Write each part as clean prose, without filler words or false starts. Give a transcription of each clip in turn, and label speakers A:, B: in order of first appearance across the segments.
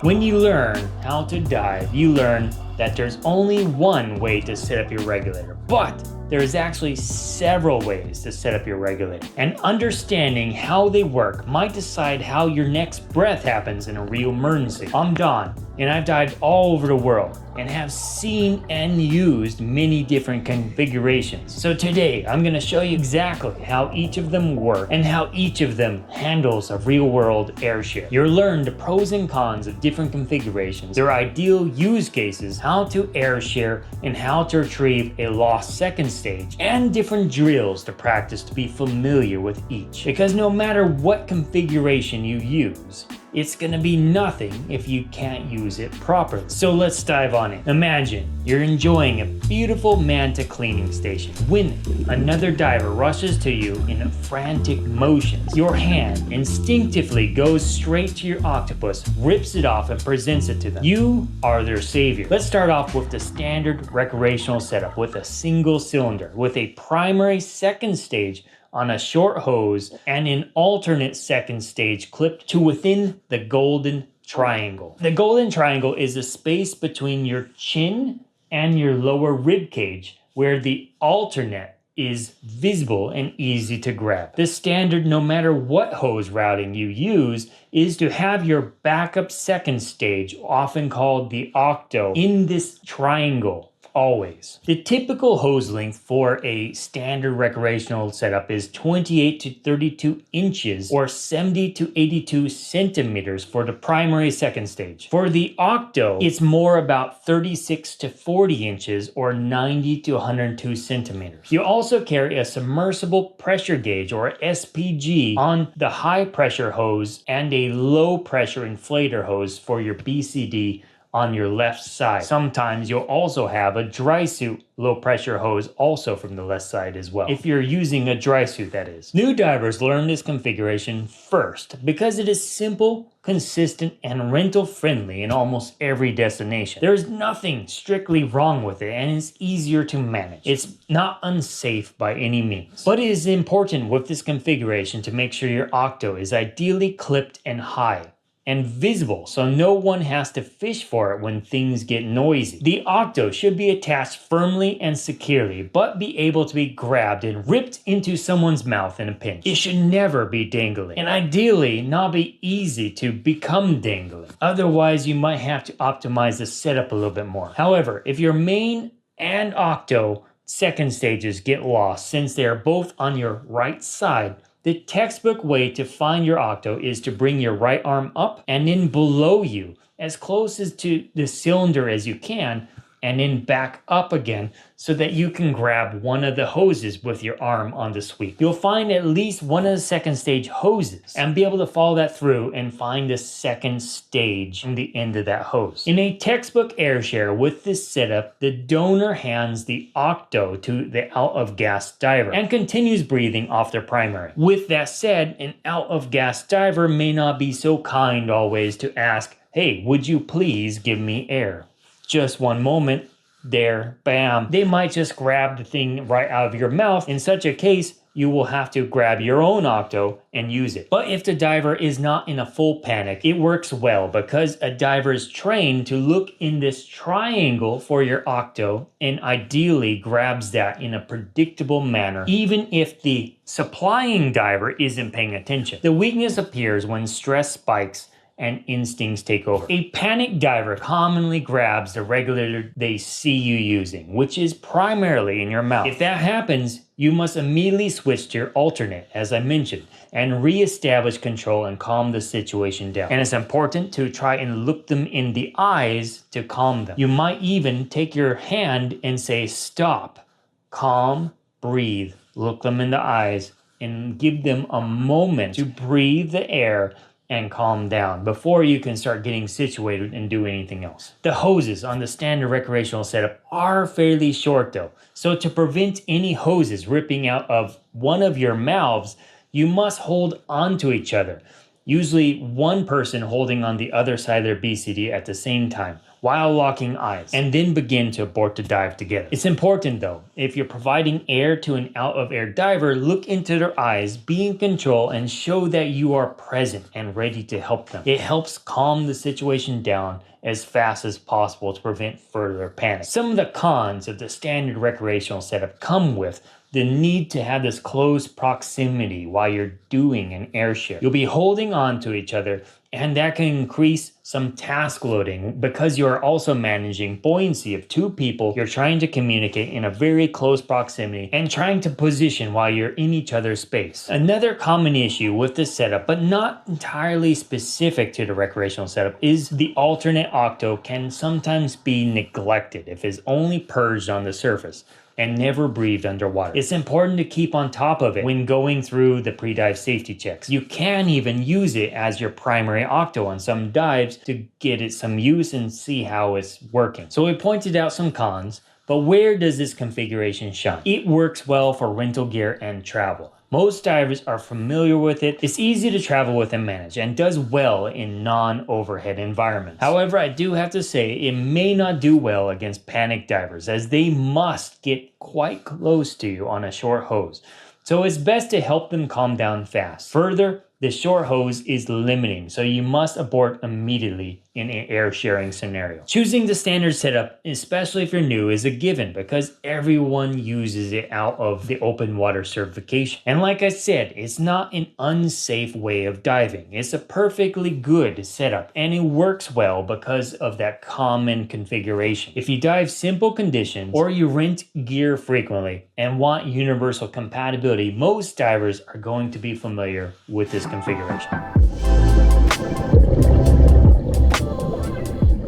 A: When you learn how to dive, you learn that there's only one way to set up your regulator, but there's actually several ways to set up your regulator. And understanding how they work might decide how your next breath happens in a real emergency. I'm Don, and I've dived all over the world and have seen and used many different configurations. So today, I'm gonna show you exactly how each of them work and how each of them handles a real-world airship. You'll learn the pros and cons of different configurations, their ideal use cases, how to air share, and how to retrieve a lost second stage, and different drills to practice to be familiar with each. Because no matter what configuration you use, it's gonna be nothing if you can't use it properly. So let's dive on in. Imagine you're enjoying a beautiful manta cleaning station when another diver rushes to you in frantic motions. Your hand instinctively goes straight to your octopus, rips it off, and presents it to them. You are their savior. Let's start off with the standard recreational setup with a single cylinder with a primary second stage on a short hose and an alternate second stage clipped to within the golden triangle. The golden triangle is the space between your chin and your lower rib cage where the alternate is visible and easy to grab. The standard, no matter what hose routing you use, is to have your backup second stage, often called the octo, in this triangle. Always. The typical hose length for a standard recreational setup is 28 to 32 inches or 70 to 82 centimeters for the primary second stage. For the octo, it's more about 36 to 40 inches or 90 to 102 centimeters. You also carry a submersible pressure gauge or SPG on the high pressure hose and a low pressure inflator hose for your BCD on your left side. Sometimes you'll also have a dry suit low pressure hose also from the left side as well, if you're using a dry suit, that is. New divers learn this configuration first because it is simple, consistent, and rental friendly in almost every destination. There's nothing strictly wrong with it and it's easier to manage. It's not unsafe by any means, but it is important with this configuration to make sure your octo is ideally clipped and high and visible so no one has to fish for it when things get noisy. The octo should be attached firmly and securely, but be able to be grabbed and ripped into someone's mouth in a pinch. It should never be dangling, and ideally not be easy to become dangling. Otherwise, you might have to optimize the setup a little bit more. However, if your main and octo second stages get lost since they are both on your right side, the textbook way to find your octo is to bring your right arm up and in below you, as close as to the cylinder as you can, and then back up again so that you can grab one of the hoses with your arm on the sweep. You'll find at least one of the second stage hoses and be able to follow that through and find the second stage from the end of that hose. In a textbook air share with this setup, the donor hands the octo to the out of gas diver and continues breathing off their primary. With that said, an out of gas diver may not be so kind always to ask, "Hey, would you please give me air?" Just one moment, there, bam. They might just grab the thing right out of your mouth. In such a case, you will have to grab your own octo and use it. But if the diver is not in a full panic, it works well because a diver is trained to look in this triangle for your octo and ideally grabs that in a predictable manner, even if the supplying diver isn't paying attention. The weakness appears when stress spikes and instincts take over. A panicked diver commonly grabs the regulator they see you using, which is primarily in your mouth. If that happens, you must immediately switch to your alternate, as I mentioned, and re-establish control and calm the situation down. And it's important to try and look them in the eyes to calm them. You might even take your hand and say, "Stop, calm, breathe," look them in the eyes and give them a moment to breathe the air and calm down before you can start getting situated and do anything else. The hoses on the standard recreational setup are fairly short though, so to prevent any hoses ripping out of one of your mouths, you must hold onto each other, usually one person holding on the other side of their BCD at the same time, while locking eyes, and then begin to abort the dive together. It's important though, if you're providing air to an out-of-air diver, look into their eyes, be in control, and show that you are present and ready to help them. It helps calm the situation down as fast as possible to prevent further panic. Some of the cons of the standard recreational setup come with the need to have this close proximity while you're doing an air share. You'll be holding on to each other, and that can increase some task loading because you're also managing buoyancy of two people you're trying to communicate in a very close proximity and trying to position while you're in each other's space. Another common issue with this setup, but not entirely specific to the recreational setup, is the alternate octo can sometimes be neglected if it's only purged on the surface and never breathed underwater. It's important to keep on top of it when going through the pre-dive safety checks. You can even use it as your primary octo on some dives to get it some use and see how it's working. So we pointed out some cons, but where does this configuration shine? It works well for rental gear and travel. Most divers are familiar with it. It's easy to travel with and manage, and does well in non-overhead environments. However, I do have to say it may not do well against panic divers, as they must get quite close to you on a short hose. So it's best to help them calm down fast. Further, the short hose is limiting, so you must abort immediately in an air sharing scenario. Choosing the standard setup, especially if you're new, is a given because everyone uses it out of the open water certification. And like I said, it's not an unsafe way of diving. It's a perfectly good setup, and it works well because of that common configuration. If you dive simple conditions or you rent gear frequently and want universal compatibility, most divers are going to be familiar with this configuration.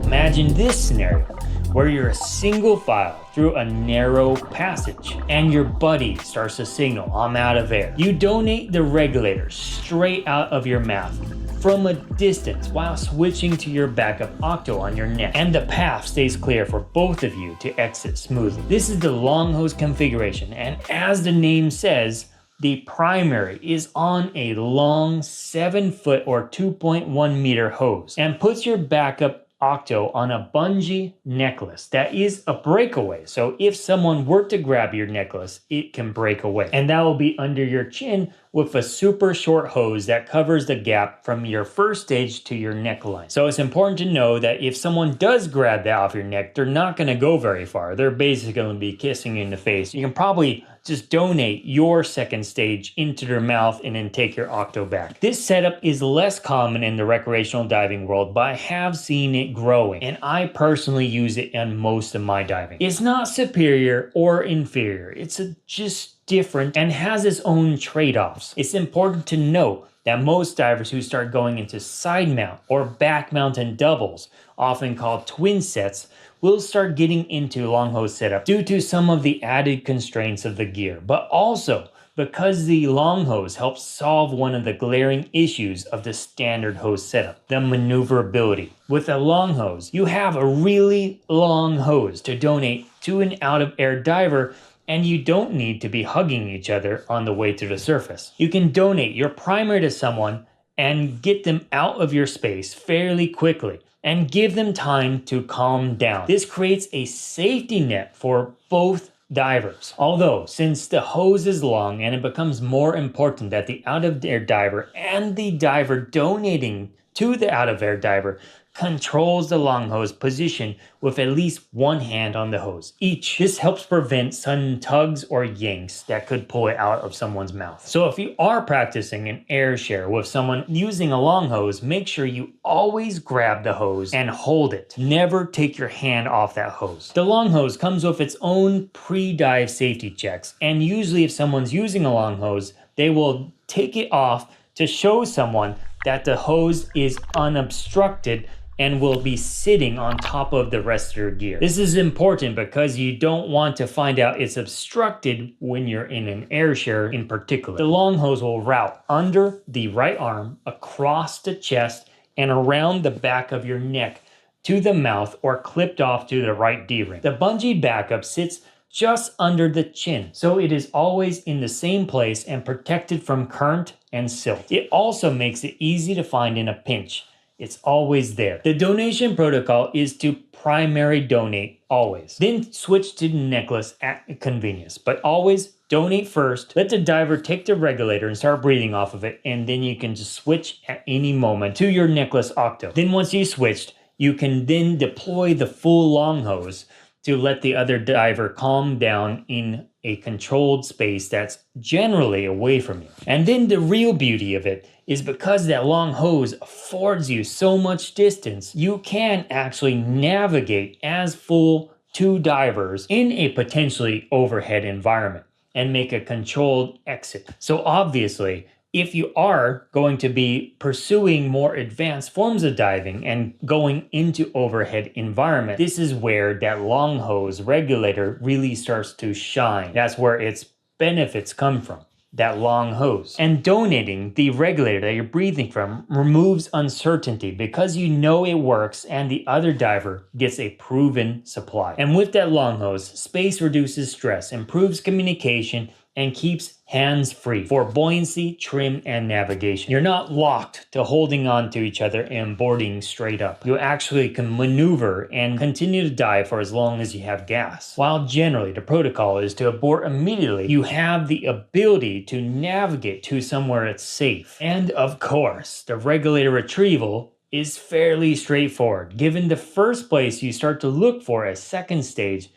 A: Imagine this scenario where you're a single file through a narrow passage and your buddy starts to signal, "I'm out of air." You donate the regulator straight out of your mouth from a distance while switching to your backup octo on your neck, and the path stays clear for both of you to exit smoothly. This is the long hose configuration, and as the name says, the primary is on a long 7-foot or 2.1 meter hose and puts your backup octo on a bungee necklace that is a breakaway. So if someone were to grab your necklace, it can break away. And that will be under your chin with a super short hose that covers the gap from your first stage to your neckline. So it's important to know that if someone does grab that off your neck, they're not going to go very far. They're basically going to be kissing you in the face. You can probably just donate your second stage into their mouth and then take your octo back. This setup is less common in the recreational diving world, but I have seen it growing, and I personally use it in most of my diving. It's not superior or inferior. It's just different and has its own trade-offs. It's important to note that most divers who start going into side mount or back mount and doubles, often called twin sets, will start getting into long hose setup due to some of the added constraints of the gear, but also because the long hose helps solve one of the glaring issues of the standard hose setup, the maneuverability. With a long hose, you have a really long hose to donate to an out-of-air diver, and you don't need to be hugging each other on the way to the surface. You can donate your primary to someone and get them out of your space fairly quickly and give them time to calm down. This creates a safety net for both divers. Although, since the hose is long and it becomes more important that the out-of-air diver and the diver donating to the out-of-air diver controls the long hose position with at least one hand on the hose each. This helps prevent sudden tugs or yanks that could pull it out of someone's mouth. So if you are practicing an air share with someone using a long hose, make sure you always grab the hose and hold it. Never take your hand off that hose. The long hose comes with its own pre-dive safety checks, and usually if someone's using a long hose, they will take it off to show someone that the hose is unobstructed and will be sitting on top of the rest of your gear. This is important because you don't want to find out it's obstructed when you're in an air share in particular. The long hose will route under the right arm, across the chest, and around the back of your neck to the mouth or clipped off to the right D-ring. The bungee backup sits just under the chin, so it is always in the same place and protected from current and silt. It also makes it easy to find in a pinch. It's always there. The donation protocol is to primary donate always, then switch to necklace at convenience, but always donate first. Let the diver take the regulator and start breathing off of it, and then you can just switch at any moment to your necklace octo. Then once you switched, you can then deploy the full long hose to let the other diver calm down in a controlled space that's generally away from you. And then the real beauty of it is because that long hose affords you so much distance, you can actually navigate as full two divers in a potentially overhead environment and make a controlled exit. So obviously, if you are going to be pursuing more advanced forms of diving and going into overhead environment, this is where that long hose regulator really starts to shine. That's where its benefits come from, that long hose. And donating the regulator that you're breathing from removes uncertainty because you know it works and the other diver gets a proven supply. And with that long hose, space reduces stress, improves communication, and keeps hands free for buoyancy, trim, and navigation. You're not locked to holding on to each other and boarding straight up. You actually can maneuver and continue to dive for as long as you have gas. While generally the protocol is to abort immediately, you have the ability to navigate to somewhere that's safe. And of course, the regulator retrieval is fairly straightforward, given the first place you start to look for a second stage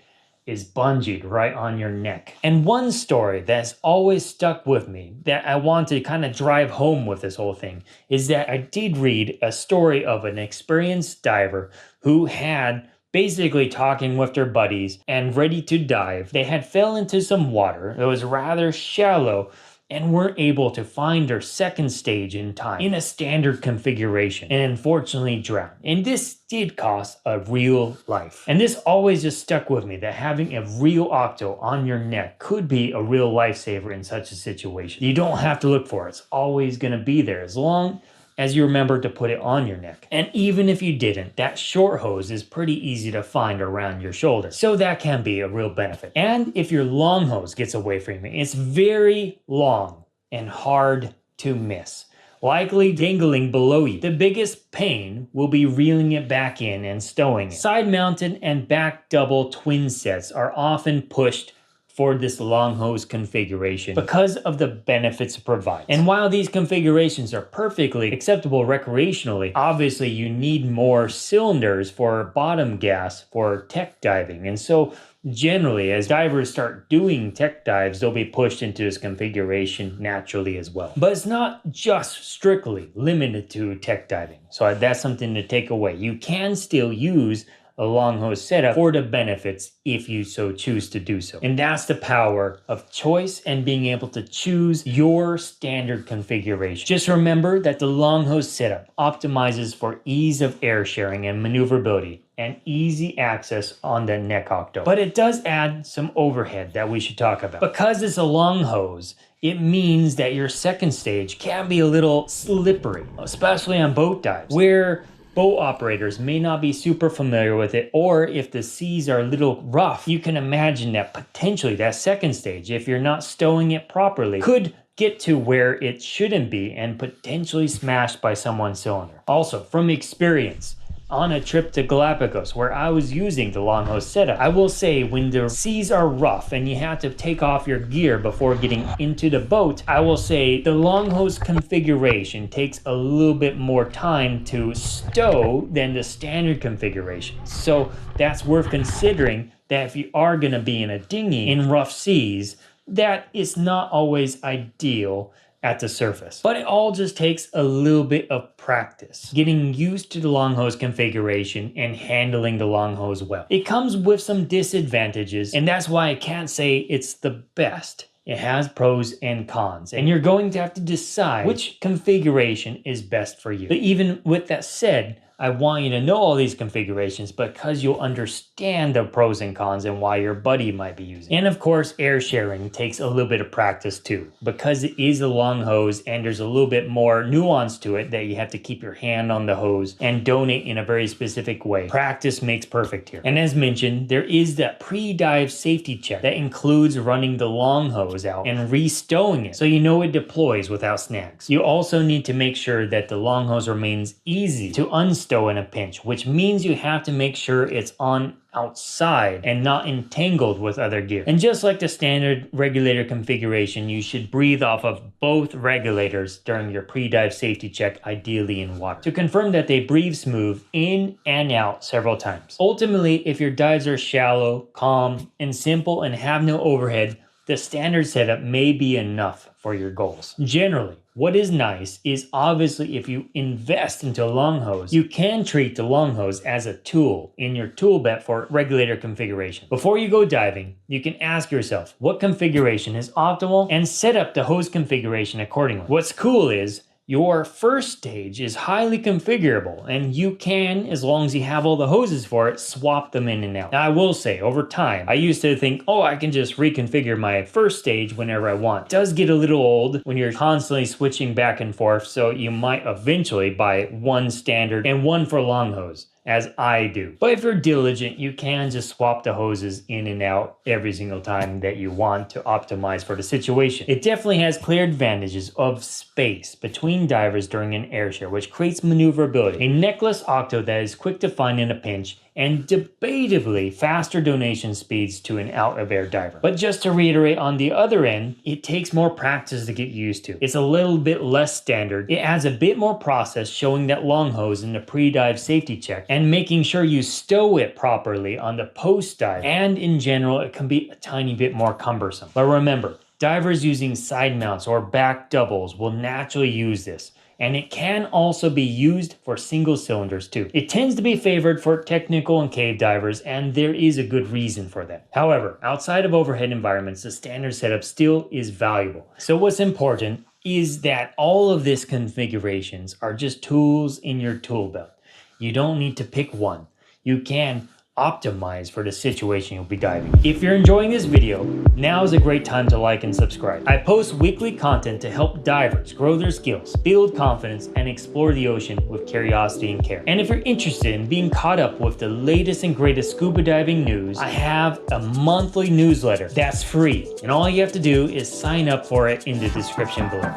A: is bungeed right on your neck. And one story that's always stuck with me that I want to kind of drive home with this whole thing is that I did read a story of an experienced diver who had basically talking with their buddies and ready to dive. They had fell into some water that was rather shallow and weren't able to find their second stage in time in a standard configuration and unfortunately drowned. And this did cost a real life. And this always just stuck with me, that having a real octo on your neck could be a real lifesaver in such a situation. You don't have to look for it. It's always going to be there as long as you remember to put it on your neck. And even if you didn't, that short hose is pretty easy to find around your shoulder. So that can be a real benefit. And if your long hose gets away from you, it's very long and hard to miss, likely dangling below you. The biggest pain will be reeling it back in and stowing it. Side mounted and back double twin sets are often pushed for this long hose configuration because of the benefits it provides. And while these configurations are perfectly acceptable recreationally, obviously you need more cylinders for bottom gas for tech diving. And so generally, as divers start doing tech dives, they'll be pushed into this configuration naturally as well. But it's not just strictly limited to tech diving. So that's something to take away. You can still use a long hose setup for the benefits if you so choose to do so. And that's the power of choice and being able to choose your standard configuration. Just remember that the long hose setup optimizes for ease of air sharing and maneuverability and easy access on the neck octo. But it does add some overhead that we should talk about. Because it's a long hose, it means that your second stage can be a little slippery, especially on boat dives, where boat operators may not be super familiar with it, or if the seas are a little rough, you can imagine that potentially that second stage, if you're not stowing it properly, could get to where it shouldn't be and potentially smashed by someone's cylinder. Also, from experience, on a trip to Galapagos where I was using the long hose setup, I will say when the seas are rough and you have to take off your gear before getting into the boat, I will say the long hose configuration takes a little bit more time to stow than the standard configuration. So that's worth considering, that if you are going to be in a dinghy in rough seas, that is not always ideal at the surface. But it all just takes a little bit of practice, getting used to the long hose configuration and handling the long hose well. It comes with some disadvantages, and that's why I can't say it's the best. It has pros and cons, and you're going to have to decide which configuration is best for you. But even with that said, I want you to know all these configurations because you'll understand the pros and cons and why your buddy might be using. And of course, air sharing takes a little bit of practice too, because it is a long hose and there's a little bit more nuance to it that you have to keep your hand on the hose and donate in a very specific way. Practice makes perfect here. And as mentioned, there is that pre-dive safety check that includes running the long hose out and re-stowing it so you know it deploys without snags. You also need to make sure that the long hose remains easy to unstow in a pinch, which means you have to make sure it's on outside and not entangled with other gear. And just like the standard regulator configuration, you should breathe off of both regulators during your pre-dive safety check, ideally in water, to confirm that they breathe smooth in and out several times. Ultimately, if your dives are shallow, calm, and simple and have no overhead, the standard setup may be enough for your goals. Generally, what is nice is obviously if you invest into a long hose, you can treat the long hose as a tool in your tool belt for regulator configuration. Before you go diving, you can ask yourself what configuration is optimal and set up the hose configuration accordingly. What's cool is your first stage is highly configurable and you can, as long as you have all the hoses for it, swap them in and out. Now I will say, over time, I used to think, oh, I can just reconfigure my first stage whenever I want. It does get a little old when you're constantly switching back and forth, so you might eventually buy one standard and one for long hose, as I do. But if you're diligent, you can just swap the hoses in and out every single time that you want to optimize for the situation. It definitely has clear advantages of space between divers during an air share, which creates maneuverability. A necklace octo that is quick to find in a pinch, and debatably faster donation speeds to an out-of-air diver. But just to reiterate, on the other end, it takes more practice to get used to. It's a little bit less standard. It adds a bit more process showing that long hose in the pre-dive safety check and making sure you stow it properly on the post-dive. And in general, it can be a tiny bit more cumbersome. But remember, divers using side mounts or back doubles will naturally use this. And it can also be used for single cylinders too. It tends to be favored for technical and cave divers, and there is a good reason for that. However, outside of overhead environments, the standard setup still is valuable. So what's important is that all of these configurations are just tools in your tool belt. You don't need to pick one. You can optimize for the situation you'll be diving. If you're enjoying this video, now is a great time to like and subscribe. I post weekly content to help divers grow their skills, build confidence, and explore the ocean with curiosity and care. And if you're interested in being caught up with the latest and greatest scuba diving news, I have a monthly newsletter that's free, and all you have to do is sign up for it in the description below.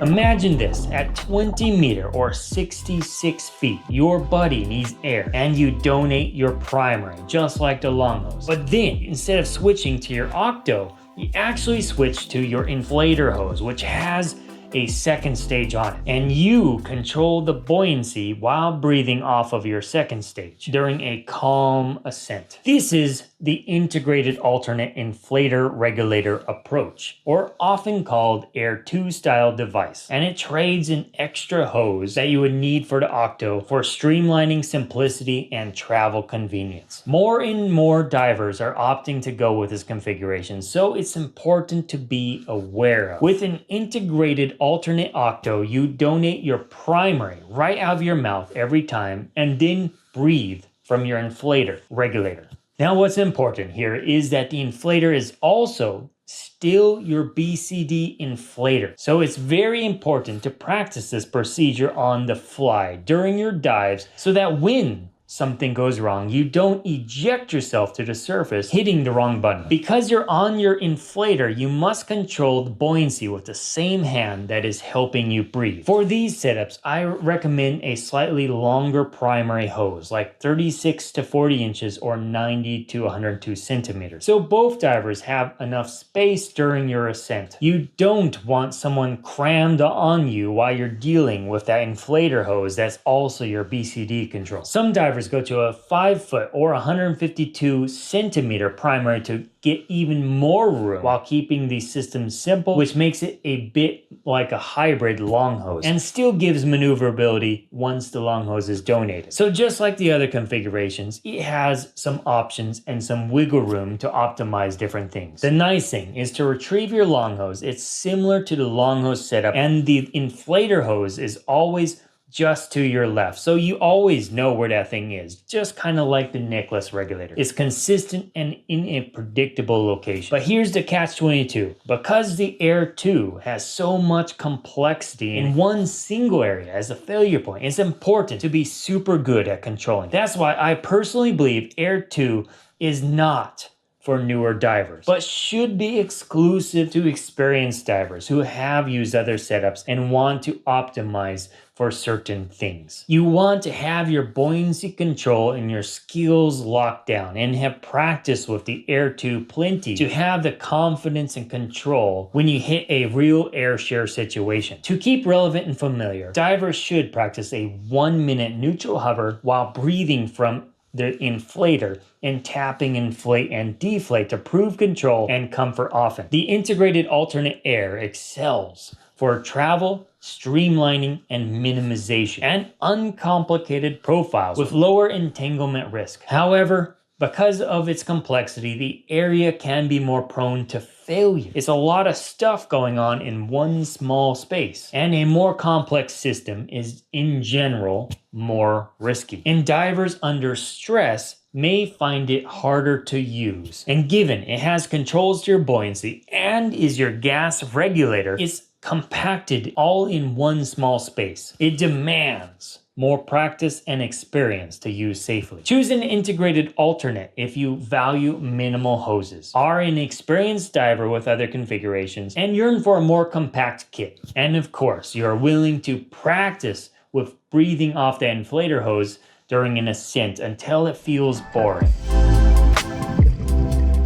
A: Imagine this, at 20 meter or 66 feet, your buddy needs air and you donate your primary, just like the long hose. But then, instead of switching to your octo, you actually switch to your inflator hose, which has a second stage on it. And you control the buoyancy while breathing off of your second stage during a calm ascent. This is the integrated alternate inflator regulator approach, or often called Air 2 style device. And it trades an extra hose that you would need for the octo for streamlining simplicity and travel convenience. More and more divers are opting to go with this configuration, so it's important to be aware of. With an integrated alternate octo, you donate your primary right out of your mouth every time and then breathe from your inflator regulator. Now what's important here is that the inflator is also still your BCD inflator. So it's very important to practice this procedure on the fly during your dives so that when something goes wrong, you don't eject yourself to the surface hitting the wrong button. Because you're on your inflator, you must control the buoyancy with the same hand that is helping you breathe. For these setups, I recommend a slightly longer primary hose, like 36 to 40 inches or 90 to 102 centimeters. So both divers have enough space during your ascent. You don't want someone crammed on you while you're dealing with that inflator hose that's also your BCD control. Some divers divers go to a 5 foot or 152 centimeter primary to get even more room while keeping the system simple, which makes it a bit like a hybrid long hose and still gives maneuverability once the long hose is donated. So just like the other configurations, it has some options and some wiggle room to optimize different things. The nice thing is to retrieve your long hose, it's similar to the long hose setup, and the inflator hose is always just to your left, so you always know where that thing is, just kind of like the necklace regulator. It's consistent and in a predictable location. But here's the catch-22. Because the Air 2 has so much complexity in one single area as a failure point, it's important to be super good at controlling. That's why I personally believe Air 2 is not for newer divers, but should be exclusive to experienced divers who have used other setups and want to optimize for certain things. You want to have your buoyancy control and your skills locked down and have practiced with the Air 2 plenty to have the confidence and control when you hit a real air share situation. To keep relevant and familiar, divers should practice a 1 minute neutral hover while breathing from the inflator and tapping inflate and deflate to prove control and comfort often. The integrated alternate air excels for travel, streamlining, and minimization, and uncomplicated profiles with lower entanglement risk. However, because of its complexity, the area can be more prone to failure. It's a lot of stuff going on in one small space, and a more complex system is, in general, more risky. And divers under stress may find it harder to use. And given it has controls to your buoyancy and is your gas regulator, it's compacted all in one small space. It demands more practice and experience to use safely. Choose an integrated alternate if you value minimal hoses, are an experienced diver with other configurations, and yearn for a more compact kit. And of course, you're willing to practice with breathing off the inflator hose during an ascent until it feels boring.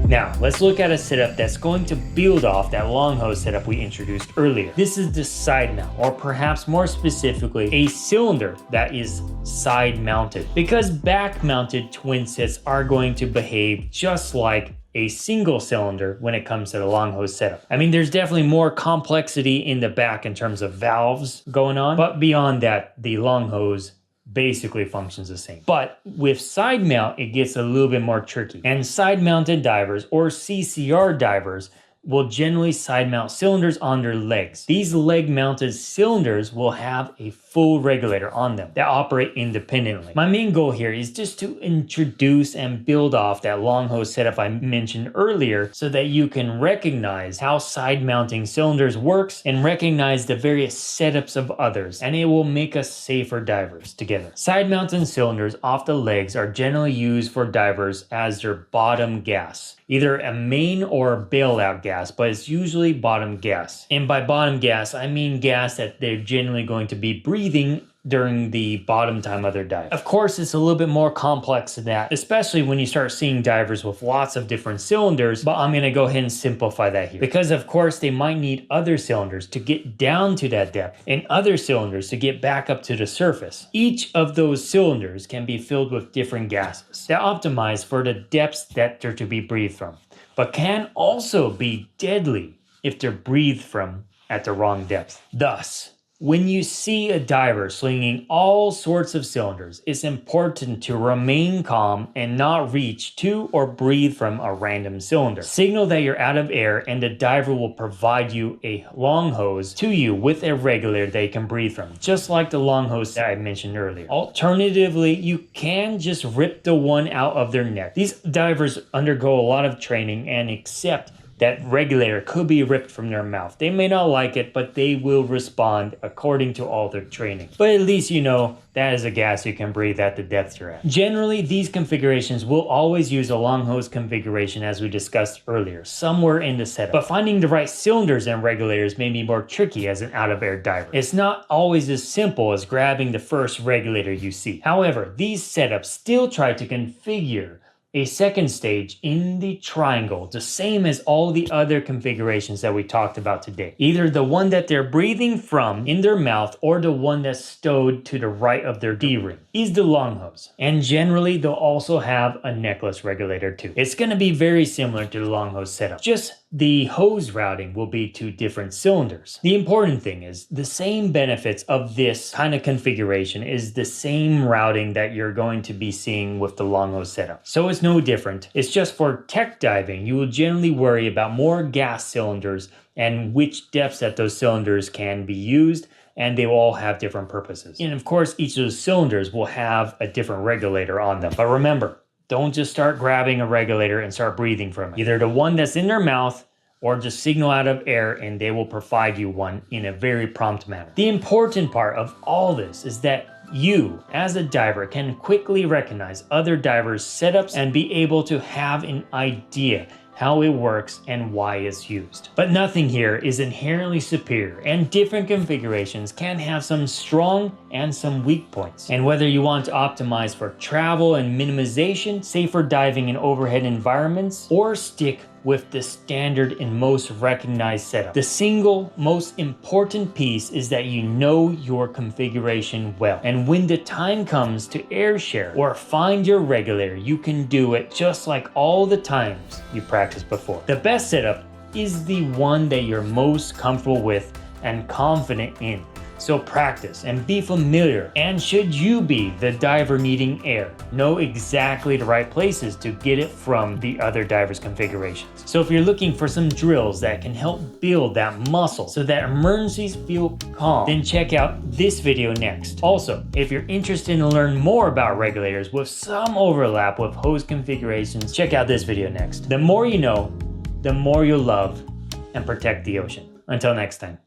A: Now, let's look at a setup that's going to build off that long hose setup we introduced earlier. This is the side mount, or perhaps more specifically, a cylinder that is side mounted. Because back mounted twin sets are going to behave just like a single cylinder when it comes to the long hose setup. I mean, there's definitely more complexity in the back in terms of valves going on, but beyond that, the long hose basically functions the same. But with side mount, it gets a little bit more tricky. And side mounted divers, or CCR divers, will generally side mount cylinders on their legs. These leg mounted cylinders will have a full regulator on them that operate independently. My main goal here is just to introduce and build off that long hose setup I mentioned earlier so that you can recognize how side mounting cylinders works and recognize the various setups of others, and it will make us safer divers together. Side mounted cylinders off the legs are generally used for divers as their bottom gas, either a main or a bailout gas, but it's usually bottom gas. And by bottom gas, I mean gas that they're generally going to be breathing during the bottom time of their dive. Of course, it's a little bit more complex than that, especially when you start seeing divers with lots of different cylinders, but I'm gonna go ahead and simplify that here. Because of course, they might need other cylinders to get down to that depth and other cylinders to get back up to the surface. Each of those cylinders can be filled with different gases that optimize for the depths that they're to be breathed from, but can also be deadly if they're breathed from at the wrong depth. Thus, when you see a diver slinging all sorts of cylinders, it's important to remain calm and not reach to or breathe from a random cylinder. Signal that you're out of air, and the diver will provide you a long hose to you with a regulator they can breathe from, just like the long hose that I mentioned earlier. Alternatively, you can just rip the one out of their neck. These divers undergo a lot of training and accept that regulator could be ripped from their mouth. They may not like it, but they will respond according to all their training. But at least you know that is a gas you can breathe at the depth you're at. Generally, these configurations will always use a long hose configuration as we discussed earlier, somewhere in the setup. But finding the right cylinders and regulators may be more tricky as an out-of-air diver. It's not always as simple as grabbing the first regulator you see. However, these setups still try to configure a second stage in the triangle, the same as all the other configurations that we talked about today. Either the one that they're breathing from in their mouth or the one that's stowed to the right of their D-ring is the long hose. And generally, they'll also have a necklace regulator too. It's going to be very similar to the long hose setup. Just the hose routing will be to different cylinders. The important thing is the same benefits of this kind of configuration is the same routing that you're going to be seeing with the long hose setup. So it's no different. It's just for tech diving, you will generally worry about more gas cylinders and which depths that those cylinders can be used, and they will all have different purposes. And of course, each of those cylinders will have a different regulator on them. But remember, don't just start grabbing a regulator and start breathing from it. Either the one that's in their mouth or just signal out of air and they will provide you one in a very prompt manner. The important part of all this is that you, as a diver, can quickly recognize other divers' setups and be able to have an idea how it works and why it's used. But nothing here is inherently superior, and different configurations can have some strong and some weak points. And whether you want to optimize for travel and minimization, safer diving in overhead environments, or stick with the standard and most recognized setup, the single most important piece is that you know your configuration well. And when the time comes to air share or find your regulator, you can do it just like all the times you practiced before. The best setup is the one that you're most comfortable with and confident in. So practice and be familiar. And should you be the diver needing air, know exactly the right places to get it from the other divers' configurations. So if you're looking for some drills that can help build that muscle so that emergencies feel calm, then check out this video next. Also, if you're interested in learn more about regulators with some overlap with hose configurations, check out this video next. The more you know, the more you'll love and protect the ocean. Until next time.